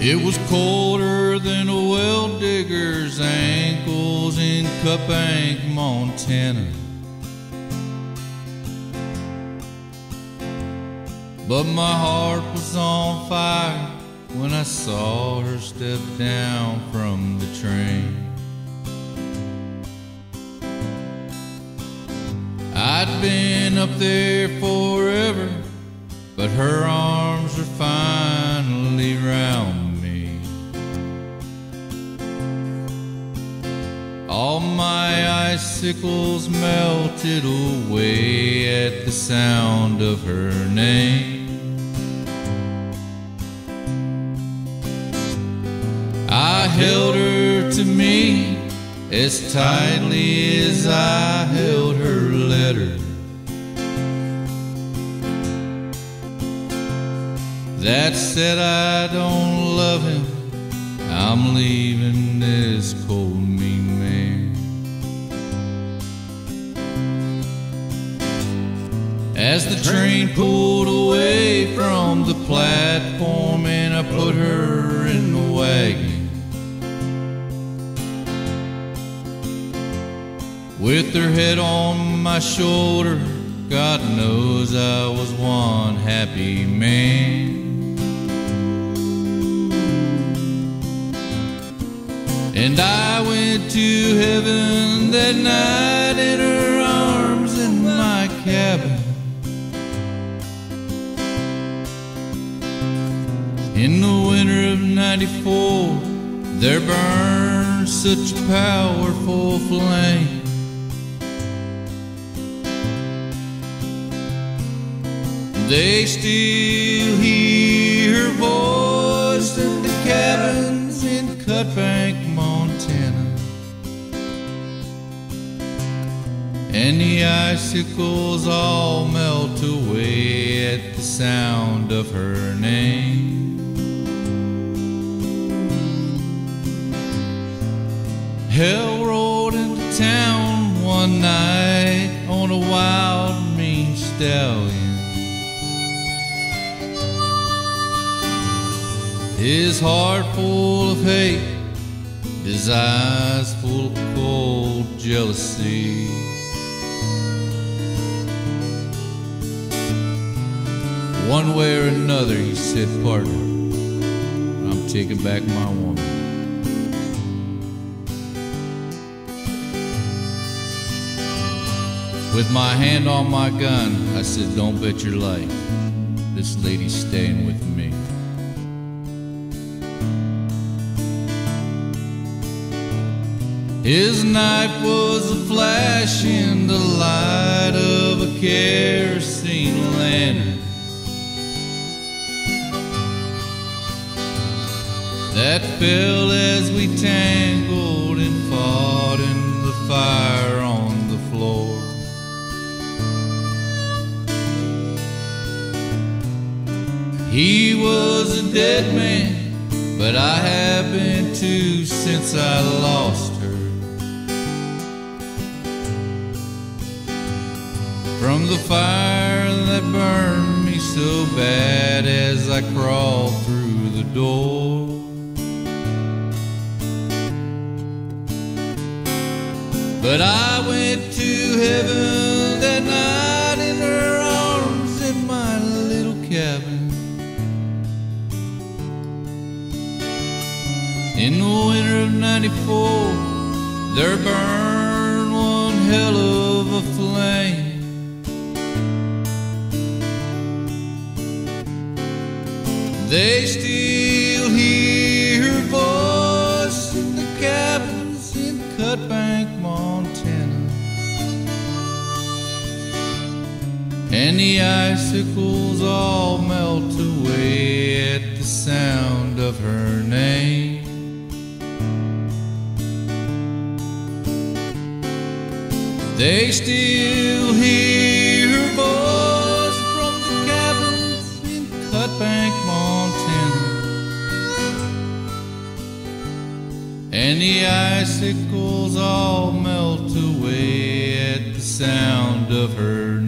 It was colder than a well digger's ankles in Cupbank, Montana. But my heart was on fire when I saw her step down from the train. I'd been up there forever, but her arms were finally round me. All my icicles melted away at the sound of her name. I held her to me as tightly as I held her letter that said, I don't love him, I'm leaving this cold mean man. As the train pulled away from the platform and I put her in the wagon, with her head on my shoulder, God knows I was one happy man. And I went to heaven that night in her arms in my cabin. In the winter of '94, there burned such a powerful flame. They still hear her voice in the cabins in Cupbank, Montana. And the icicles all melt away at the sound of her name. Hell rode into town one night on a wild, mean stallion. His heart full of hate, his eyes full of cold jealousy. One way or another, he said, partner, I'm taking back my woman. With my hand on my gun, I said, don't bet your life, this lady's staying with me. His knife was a flash in the light of a kerosene lantern that fell as we tangled and fought in the fire on the floor. He was a dead man, but I have been too since I lost her. From the fire that burned me so bad as I crawled through the door. But I went to heaven that night in her arms in my little cabin. In the winter of '94, there burned one hell of a flame. They still hear her voice in the cabins in Cupbank, Montana. And the icicles all melt away at the sound of her name. They still hear her voice from the cabins in Cupbank, Montana. And the icicles all melt away at the sound of her